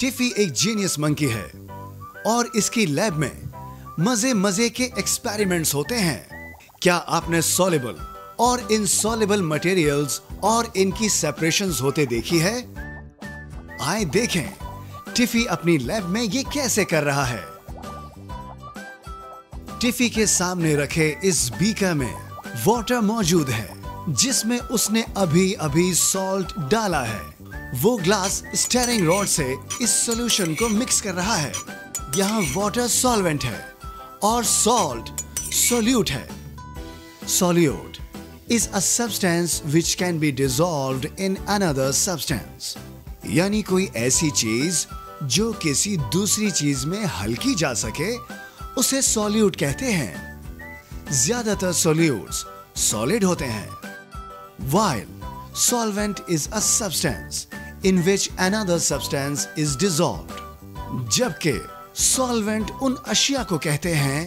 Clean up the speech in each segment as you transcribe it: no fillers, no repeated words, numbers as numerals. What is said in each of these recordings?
टिफी एक genius monkey है और इसकी लैब में मजे मजे के एक्सपेरिमेंट्स होते हैं। क्या आपने सॉल्युबल और इनसॉल्युबल मटेरियल्स और इनकी सेपरेशंस होते देखी है? आए देखें टिफी अपनी लैब में ये कैसे कर रहा है। टिफी के सामने रखे इस बीकर में वाटर मौजूद है जिसमें उसने अभी अभी सॉल्ट डाला है। वो ग्लास स्टीयरिंग रॉड से इस सॉल्यूशन को मिक्स कर रहा है। यहाँ वाटर सॉल्वेंट है और सॉल्ट सोल्यूट है। Solute is a substance which can be dissolved in another substance, यानी कोई ऐसी चीज जो किसी दूसरी चीज में हल्की जा सके उसे सोल्यूट कहते हैं। ज्यादातर सोल्यूट्स सॉलिड होते हैं, while solvent is a substance in which another substance is dissolved, जबकि सॉल्वेंट उन अशिया को कहते हैं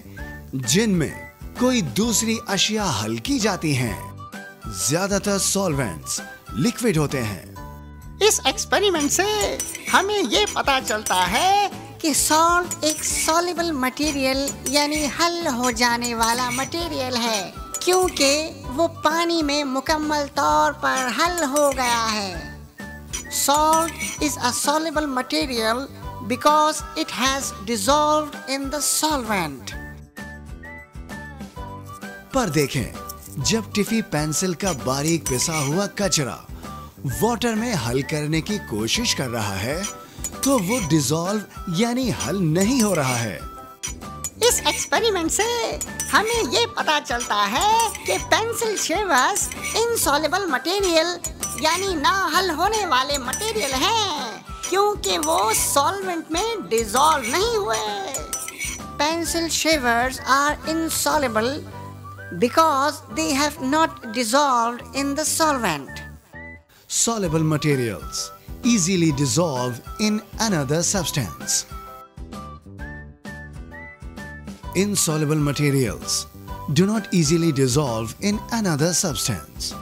जिनमें कोई दूसरी अशिया हल्की जाती हैं। ज्यादातर सॉल्वेंट्स लिक्विड होते हैं। इस एक्सपेरिमेंट से हमें ये पता चलता है कि सॉल्ट एक सॉल्युबल मटेरियल यानी हल हो जाने वाला मटेरियल है, क्योंकि वो पानी में मुकम्मल तौर पर हल हो गया है। Salt is a soluble material because it has dissolved in the solvent. पर देखें जब टिफी पेंसिल का बारीक पिसा हुआ कचरा वाटर में हल करने की कोशिश कर रहा है तो वो डिसॉल्व यानी हल नहीं हो रहा है। इस एक्सपेरिमेंट से हमें ये पता चलता है कि पेंसिल शेवर्स इनसॉल्युबल मटेरियल यानी ना हल होने वाले मटेरियल हैं, क्योंकि वो सॉल्वेंट में डिसॉल्व नहीं हुए। Pencil shavers are insoluble because they have not dissolved in the solvent. Soluble materials easily dissolve in another substance. Insoluble materials do not easily dissolve in another substance.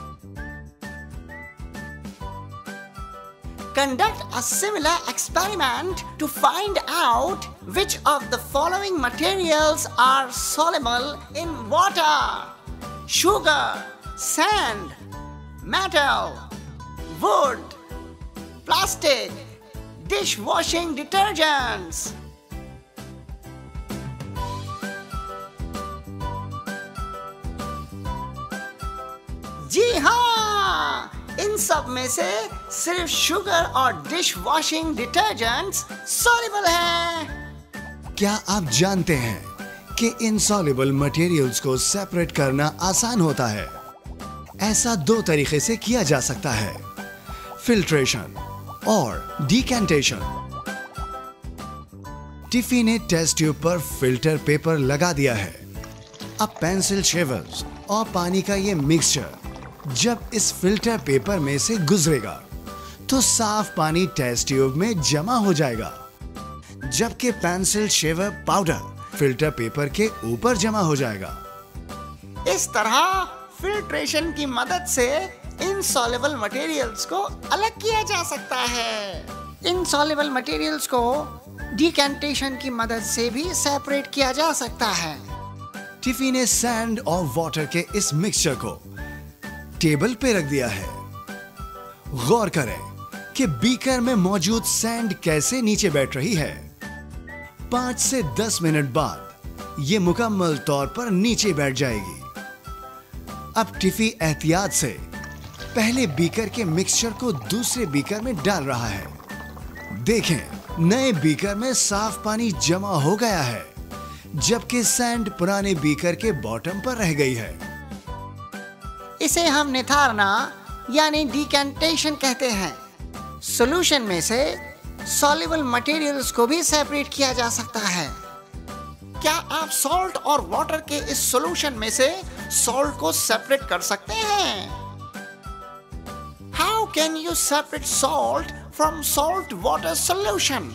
Conduct a similar experiment to find out which of the following materials are soluble in water: sugar, sand, metal, wood, plastic, dishwashing detergents. जी हाँ, इन सब में से सिर्फ sugar और dish washing detergents soluble हैं। क्या आप जानते हैं कि इनसॉल्युबल मटेरियल्स को सेपरेट करना आसान होता है? ऐसा दो तरीके से किया जा सकता है, फिल्ट्रेशन और डिकेंटेशन। टिफी ने टेस्ट ट्यूब पर फिल्टर पेपर लगा दिया है। अब पेंसिल शेवर्स और पानी का ये मिक्सचर जब इस फिल्टर पेपर में से गुजरेगा तो साफ पानी टेस्ट ट्यूब में जमा हो जाएगा, जबकि pencil shaver powder filter paper के ऊपर जमा हो जाएगा। इस तरह फिल्ट्रेशन की मदद से इनसॉल्युबल मटेरियल्स को अलग किया जा सकता है। इनसॉल्युबल मटेरियल्स को डिकेंटेशन की मदद से भी सेपरेट किया जा सकता है। टिफी ने सैंड और वाटर के इस मिक्सचर को टेबल पे रख दिया है। गौर करें कि बीकर में मौजूद सैंड कैसे नीचे बैठ रही है। 5 से 10 मिनट बाद ये मुकम्मल तौर पर नीचे बैठ जाएगी। अब टिफी एहतियात से पहले बीकर के मिक्सचर को दूसरे बीकर में डाल रहा है। देखें, नए बीकर में साफ पानी जमा हो गया है, जबकि सैंड पुराने बीकर के बॉटम पर रह गई है। इसे हम निथारना यानी डिकेंटेशन कहते हैं। सॉल्यूशन में से सॉल्युबल मटेरियल्स को भी सेपरेट किया जा सकता है। क्या आप सॉल्ट और वाटर के इस सॉल्यूशन में से सॉल्ट को सेपरेट कर सकते हैं? How can you separate salt from salt water solution?